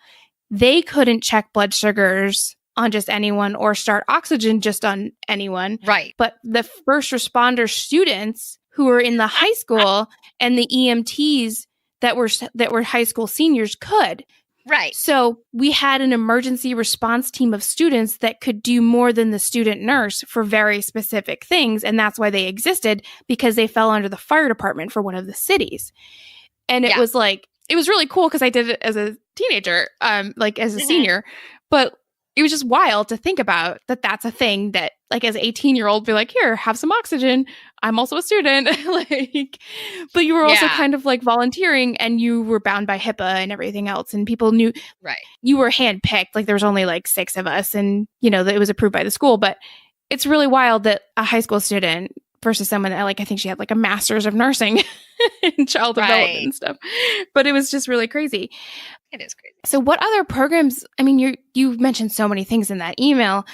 they couldn't check blood sugars on just anyone or start oxygen just on anyone. Right. But the first responder students who were in the high school and the EMTs that were high school seniors could. Right. So we had an emergency response team of students that could do more than the student nurse for very specific things. And that's why they existed, because they fell under the fire department for one of the cities. And it was like, it was really cool because I did it as a teenager, like as a senior, but it was just wild to think about that that's a thing that like as an 18-year-old be like, here, have some oxygen. I'm also a student. But you were also kind of like volunteering, and you were bound by HIPAA and everything else. And people knew you were handpicked. Like there was only like 6 of us, and that it was approved by the school. But it's really wild that a high school student versus someone that I think she had like a master's of nursing in child development and stuff. But it was just really crazy. It is crazy. So what other programs, I mean, you mentioned so many things in that email.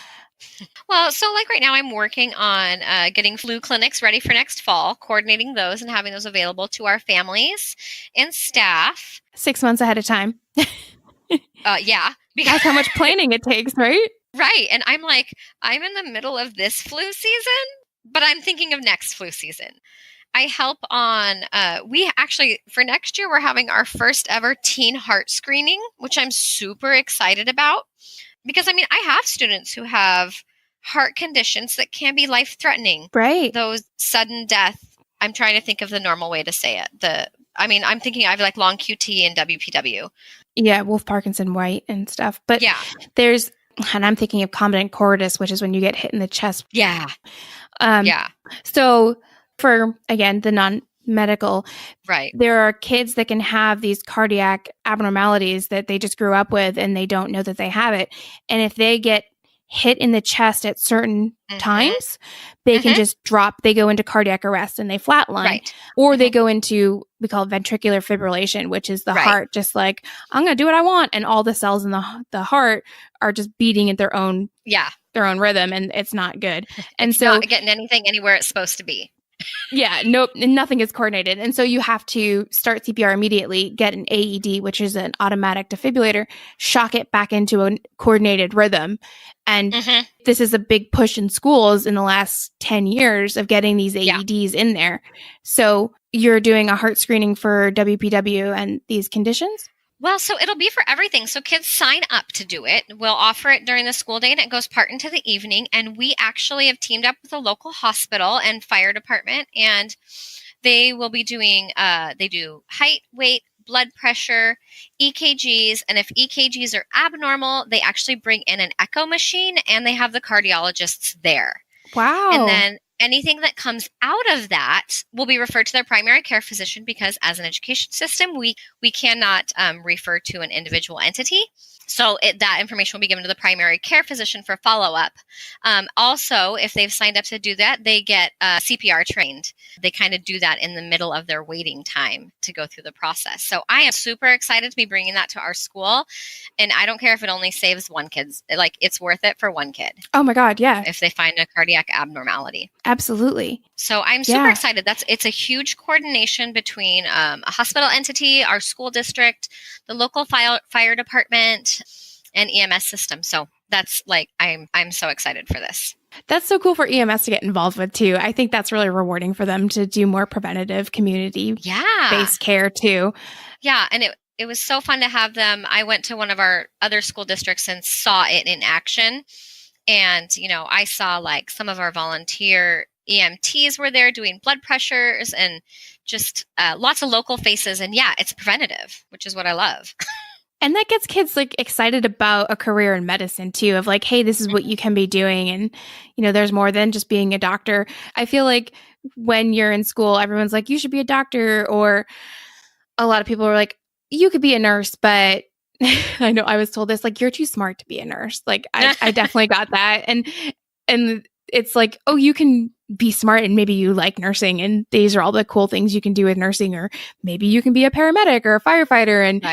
Well, so like right now I'm working on getting flu clinics ready for next fall, coordinating those and having those available to our families and staff. 6 months ahead of time. Yeah. That's how much planning it takes, right? Right. And I'm like, I'm in the middle of this flu season, but I'm thinking of next flu season. I help on, we actually, for next year, we're having our first ever teen heart screening, which I'm super excited about. Because, I mean, I have students who have heart conditions that can be life-threatening. Right. Those sudden death, I'm trying to think of the normal way to say it. I'm thinking of like long QT and WPW. Yeah, Wolf Parkinson White and stuff. But yeah, and I'm thinking of combinant cordis, which is when you get hit in the chest. Yeah. Yeah. So for, again, the non-medical, right. There are kids that can have these cardiac abnormalities that they just grew up with and they don't know that they have it. And if they get hit in the chest at certain times, they can just drop, they go into cardiac arrest and they flatline. Right. Or they go into, we call it ventricular fibrillation, which is the heart just like, I'm going to do what I want. And all the cells in the heart are just beating at their own rhythm, and it's not good. And it's so not getting anything anywhere it's supposed to be. Yeah, nope, nothing is coordinated. And so you have to start CPR immediately, get an AED, which is an automatic defibrillator, shock it back into a coordinated rhythm. And this is a big push in schools in the last 10 years of getting these AEDs in there. So you're doing a heart screening for WPW and these conditions? Well, so it'll be for everything. So kids sign up to do it. We'll offer it during the school day, and it goes part into the evening. And we actually have teamed up with a local hospital and fire department, and they will be doing, they do height, weight, blood pressure, EKGs. And if EKGs are abnormal, they actually bring in an echo machine, and they have the cardiologists there. Wow. And then anything that comes out of that will be referred to their primary care physician, because as an education system, we cannot refer to an individual entity. So that information will be given to the primary care physician for follow-up. Also, if they've signed up to do that, they get CPR trained. They kind of do that in the middle of their waiting time to go through the process. So I am super excited to be bringing that to our school. And I don't care if it only saves one kid. Like, it's worth it for one kid. Oh my God, yeah. If they find a cardiac abnormality. Absolutely. So I'm super excited. It's a huge coordination between a hospital entity, our school district, the local fire department, and EMS system. So that's like, I'm so excited for this. That's so cool for EMS to get involved with too. I think that's really rewarding for them to do more preventative community-based care too. Yeah, and it was so fun to have them. I went to one of our other school districts and saw it in action. And, I saw like some of our volunteer EMTs were there doing blood pressures and just lots of local faces. And it's preventative, which is what I love. And that gets kids like excited about a career in medicine too, of like, hey, this is what you can be doing. And, there's more than just being a doctor. I feel like when you're in school, everyone's like, you should be a doctor. Or a lot of people are like, you could be a nurse, but I know I was told this, like, you're too smart to be a nurse. Like, I definitely got that. And it's like, oh, you can be smart and maybe you like nursing and these are all the cool things you can do with nursing, or maybe you can be a paramedic or a firefighter. And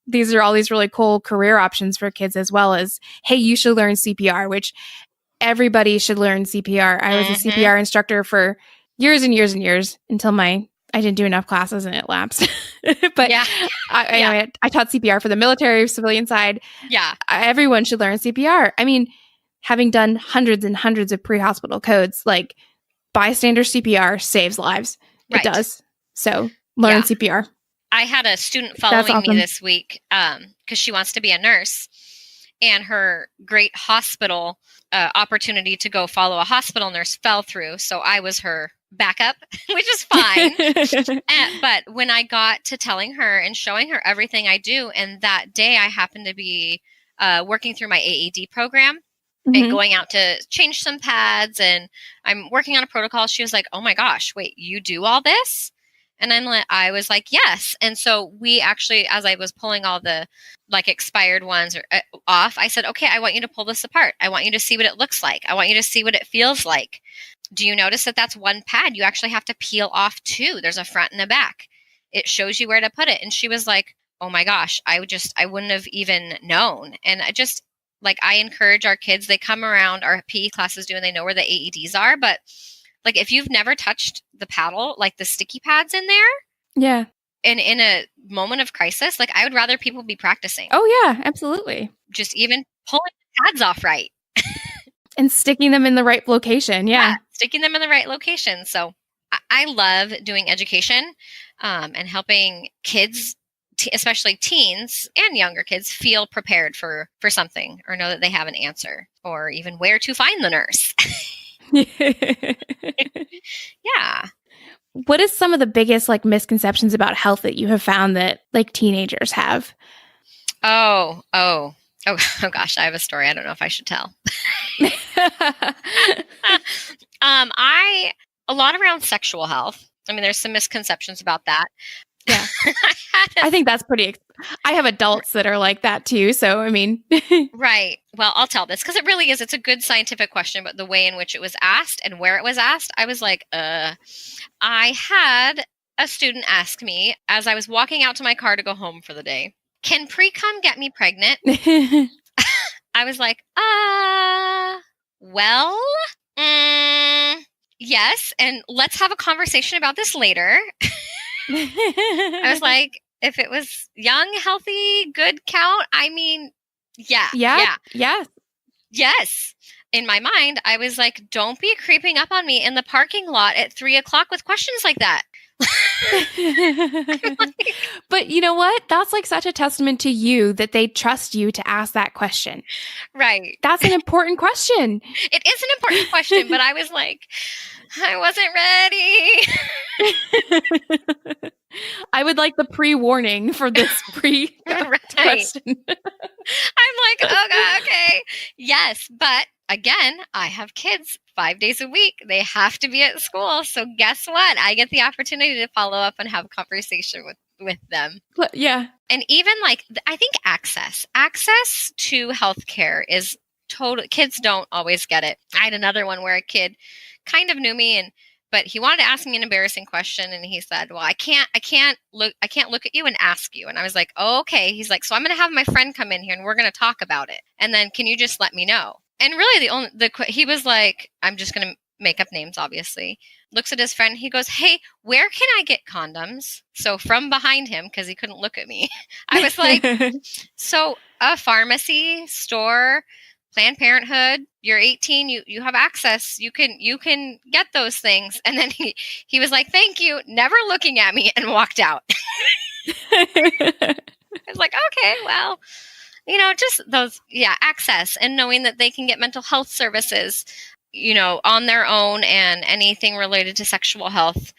these are all these really cool career options for kids, as well as, hey, you should learn CPR, which everybody should learn CPR. I was a CPR instructor for years and years and years until I didn't do enough classes and it lapsed. But I taught CPR for the military civilian side. Yeah. Everyone should learn CPR. I mean, having done hundreds and hundreds of pre-hospital codes, like bystander CPR saves lives. It does. So learn CPR. I had a student following me this week because she wants to be a nurse, and her great hospital opportunity to go follow a hospital nurse fell through. So I was her backup, which is fine. But when I got to telling her and showing her everything I do, and that day I happened to be working through my AED program and going out to change some pads, and I'm working on a protocol. She was like, oh my gosh, wait, you do all this? And I was like, yes. And so we actually, as I was pulling all the like expired ones off, I said, okay, I want you to pull this apart. I want you to see what it looks like. I want you to see what it feels like. Do you notice that that's one pad? You actually have to peel off two. There's a front and a back. It shows you where to put it. And she was like, oh my gosh, I wouldn't have even known. And Like I encourage our kids, they come around, our PE classes do, and they know where the AEDs are. But like if you've never touched the paddle, like the sticky pads in there, Yeah. and in a moment of crisis, like I would rather people be practicing. Oh, yeah, absolutely. Just even pulling the pads off right. And sticking them in the right location. Yeah. Sticking them in the right location. So I love doing education and helping kids, especially teens and younger kids, feel prepared for something or know that they have an answer or even where to find the nurse. Yeah. What is some of the biggest like misconceptions about health that you have found that like teenagers have? Oh gosh, I have a story. I don't know if I should tell. A lot around sexual health. I mean, there's some misconceptions about that. Yeah. I think that's pretty, I have adults that are like that too. So, I mean. Right. Well, I'll tell this because it really is. It's a good scientific question, but the way in which it was asked and where it was asked, I was like, I had a student ask me as I was walking out to my car to go home for the day, can pre-cum get me pregnant? I was like, well, yes. And let's have a conversation about this later. I was like, if it was young, healthy, good count, I mean, yeah. Yes. In my mind, I was like, don't be creeping up on me in the parking lot at 3:00 with questions like that. But you know what? That's like such a testament to you that they trust you to ask that question. Right. That's an important question. It is an important question, but I was like, I wasn't ready. I would like the pre-warning for this question. I'm like, oh God, okay. Yes, but again, I have kids 5 days a week. They have to be at school. So guess what? I get the opportunity to follow up and have a conversation with them. Yeah. And even like, I think access to healthcare is total. Kids don't always get it. I had another one where a kid kind of knew me but he wanted to ask me an embarrassing question, and he said, well, I can't look at you and ask you. And I was like, oh, okay. He's like, so I'm going to have my friend come in here and we're going to talk about it. And then can you just let me know? And really he was like, I'm just going to make up names, obviously. Looks at his friend. He goes, hey, where can I get condoms? So from behind him, because he couldn't look at me, I was like, so a pharmacy, store, Planned Parenthood, you're 18, you have access, you can get those things. And then he was like, thank you, never looking at me, and walked out. I was like, okay, well, just those, access and knowing that they can get mental health services, on their own, and anything related to sexual health,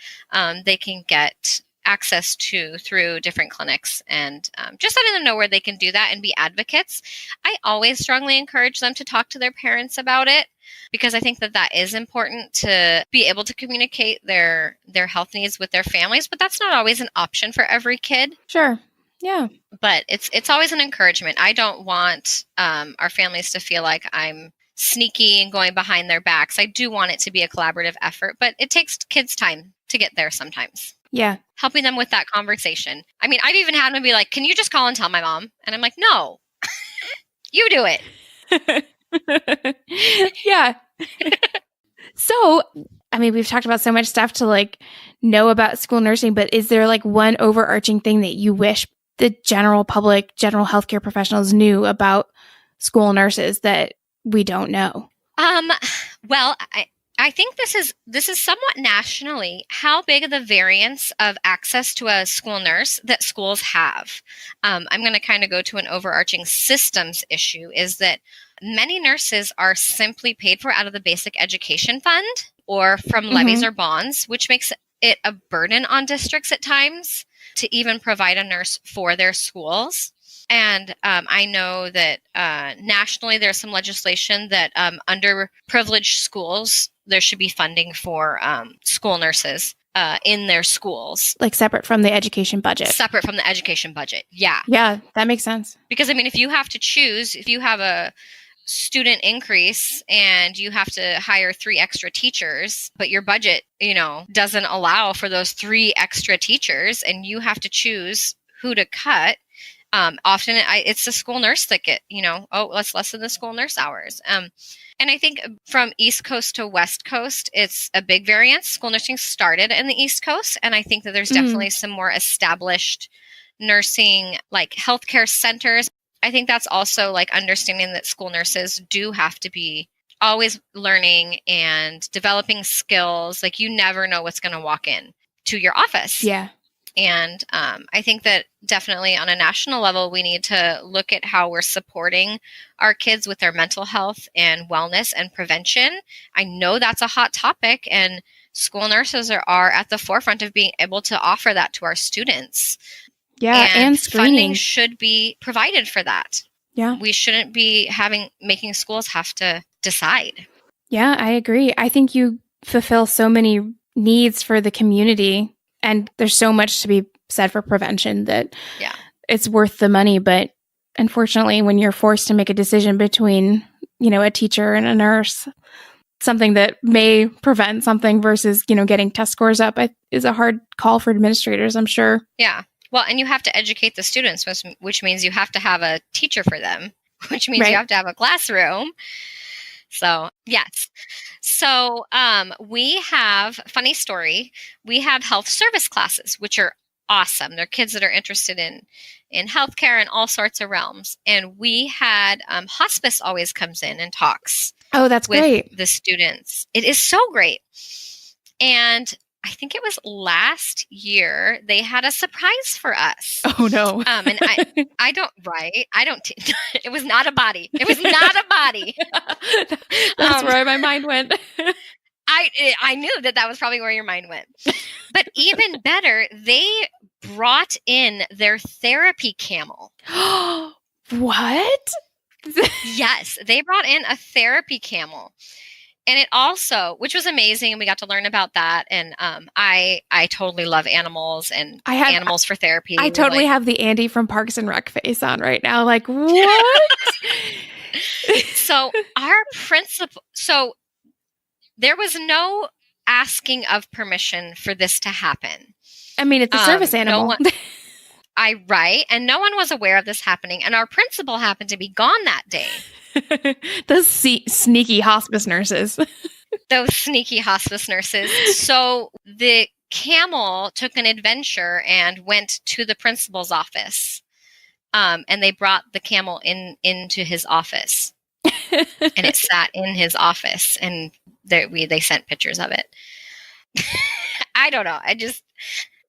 they can get access to through different clinics, and just letting them know where they can do that and be advocates. I always strongly encourage them to talk to their parents about it, because I think that is important to be able to communicate their health needs with their families, but that's not always an option for every kid. Sure. Yeah. But it's always an encouragement. I don't want our families to feel like I'm sneaky and going behind their backs. I do want it to be a collaborative effort, but it takes kids time to get there sometimes. Yeah. Helping them with that conversation. I mean, I've even had them be like, can you just call and tell my mom? And I'm like, no, you do it. Yeah. So, I mean, we've talked about so much stuff to like know about school nursing, but is there like one overarching thing that you wish the general public, general healthcare professionals knew about school nurses that we don't know? Well, I think this is somewhat nationally how big of the variance of access to a school nurse that schools have. I'm going to kind of go to an overarching systems issue, is that many nurses are simply paid for out of the basic education fund or from levies or bonds, which makes it a burden on districts at times to even provide a nurse for their schools. And I know that nationally there's some legislation that underprivileged schools, there should be funding for school nurses in their schools. Like separate from the education budget. Separate from the education budget, yeah. Yeah, that makes sense. Because, I mean, if you have to choose, if you have a student increase and you have to hire 3 extra teachers, but your budget, doesn't allow for those 3 extra teachers, and you have to choose who to cut, Often it's the school nurse that let's lessen the school nurse hours. And I think from East Coast to West Coast, it's a big variance. School nursing started in the East Coast, and I think that there's definitely some more established nursing, like healthcare centers. I think that's also like understanding that school nurses do have to be always learning and developing skills. Like you never know what's going to walk in to your office. Yeah. And I think that definitely on a national level, we need to look at how we're supporting our kids with their mental health and wellness and prevention. I know that's a hot topic, and school nurses are at the forefront of being able to offer that to our students. Yeah, and screening funding should be provided for that. Yeah. We shouldn't be making schools have to decide. Yeah, I agree. I think you fulfill so many needs for the community, and there's so much to be said for prevention that it's worth the money. But unfortunately, when you're forced to make a decision between, a teacher and a nurse, something that may prevent something versus, getting test scores up is a hard call for administrators, I'm sure. Yeah. Well, and you have to educate the students, which means you have to have a teacher for them, which means you have to have a classroom. So, yes. So, we have, funny story, we have health service classes, which are awesome. They're kids that are interested in healthcare and all sorts of realms. And we had, hospice always comes in and talks. Oh, that's great. With the students. It is so great. And I think it was last year they had a surprise for us. Oh no. And it was not a body. It was not a body. That's where my mind went. I knew that was probably where your mind went. But even better, they brought in their therapy camel. What? Yes, they brought in a therapy camel. And it also, which was amazing, and we got to learn about that. And I totally love animals and animals for therapy. I totally have the Andy from Parks and Rec face on right now. Like, what? So there was no asking of permission for this to happen. I mean, it's a service animal. And no one was aware of this happening. And our principal happened to be gone that day. Those sneaky hospice nurses. Those sneaky hospice nurses. So the camel took an adventure and went to the principal's office. And they brought the camel into his office. And it sat in his office. And they sent pictures of it. I don't know.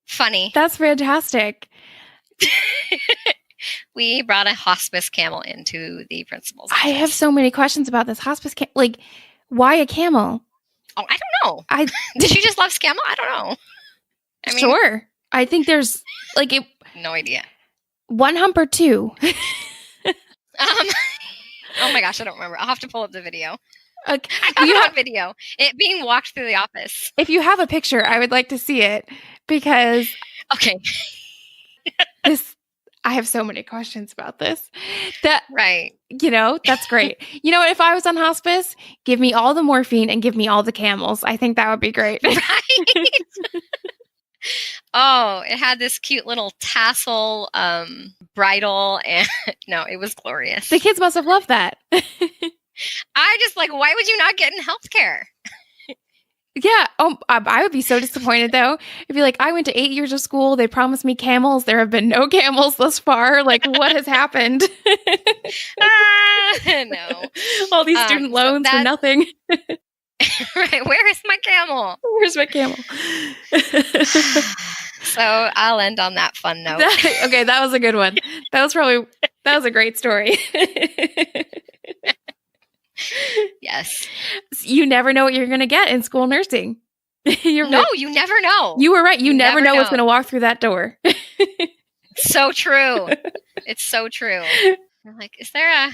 Funny. That's fantastic. We brought a hospice camel into the principal's office. I have so many questions about this hospice camel. Like, why a camel? Oh, I don't know. Did she just love camel? I don't know. Sure. I think there's no idea. One hump or two. Oh my gosh, I don't remember. I'll have to pull up the video. Okay. I have a video. It being walked through the office. If you have a picture, I would like to see it because okay. I have so many questions about this. Right. That's great. If I was on hospice, give me all the morphine and give me all the camels. I think that would be great. Right. Oh, it had this cute little tassel bridle, and no, it was glorious. The kids must have loved that. Why would you not get in healthcare? Yeah. Oh, I would be so disappointed though. It'd be like, I went to 8 years of school. They promised me camels. There have been no camels thus far. Like, what has happened? No. All these student loans for nothing. Right. Where is my camel? Where's my camel? So I'll end on that fun note. Okay. That was a good one. That was a great story. Yes. You never know what you're going to get in school nursing. You never know. You were right. You never know what's going to walk through that door. So true. It's so true. I'm like, is there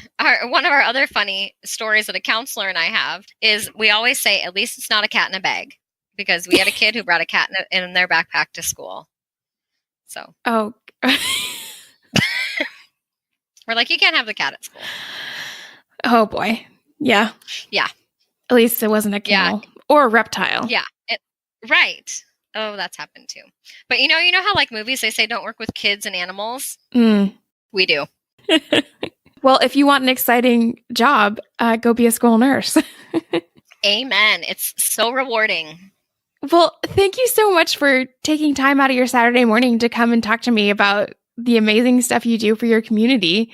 one of our other funny stories that a counselor and I have is we always say, at least it's not a cat in a bag, because we had a kid who brought a cat in their backpack to school. So. Oh. We're like, you can't have the cat at school. Oh boy. Yeah. Yeah. At least it wasn't a camel or a reptile. Yeah. Right. Oh, that's happened too. But you know how like movies, they say don't work with kids and animals? Mm. We do. Well, if you want an exciting job, go be a school nurse. Amen. It's so rewarding. Well, thank you so much for taking time out of your Saturday morning to come and talk to me about the amazing stuff you do for your community.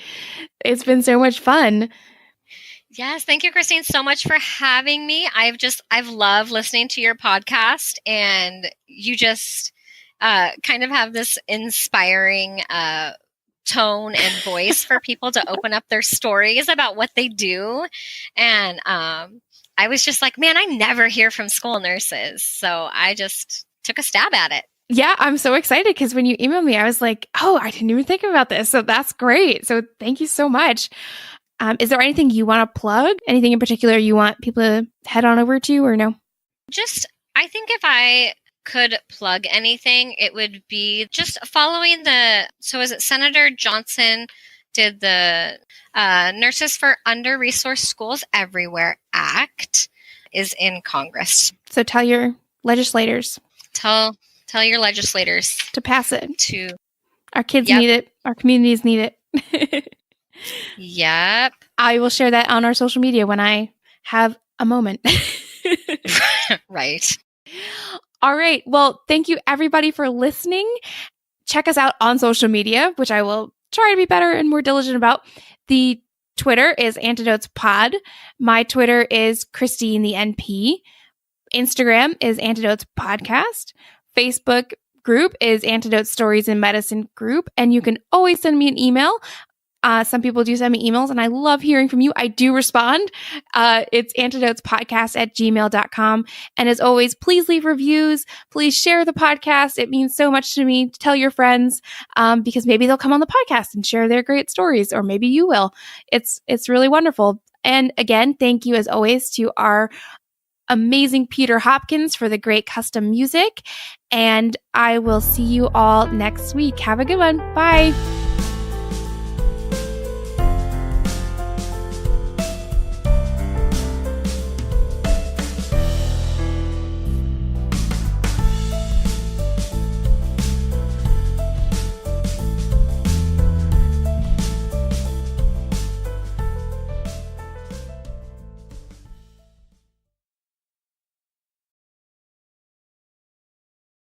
It's been so much fun. Yes, thank you, Christine, so much for having me. I've loved listening to your podcast, and you just kind of have this inspiring tone and voice for people to open up their stories about what they do. And I was just like, man, I never hear from school nurses. So I just took a stab at it. Yeah, I'm so excited because when you emailed me, I was like, oh, I didn't even think about this. So that's great. So thank you so much. Is there anything you want to plug? Anything in particular you want people to head on over to or no? I think if I could plug anything, it would be just following so is it Senator Johnson did the Nurses for Under-Resourced Schools Everywhere Act is in Congress. So tell your legislators. Tell your legislators to pass it. Our kids need it. Our communities need it. Yep. I will share that on our social media when I have a moment. Right. All right. Well, thank you everybody for listening. Check us out on social media, which I will try to be better and more diligent about. The Twitter is Antidotes Pod. My Twitter is Christine the NP. Instagram is Antidotes Podcast. Facebook group is Antidote Stories in Medicine group. And you can always send me an email. Some people do send me emails and I love hearing from you. I do respond. It's antidotespodcast@gmail.com. And as always, please leave reviews. Please share the podcast. It means so much to me. Tell your friends because maybe they'll come on the podcast and share their great stories, or maybe you will. It's really wonderful. And again, thank you as always to our amazing Peter Hopkins for the great custom music. And I will see you all next week. Have a good one. Bye.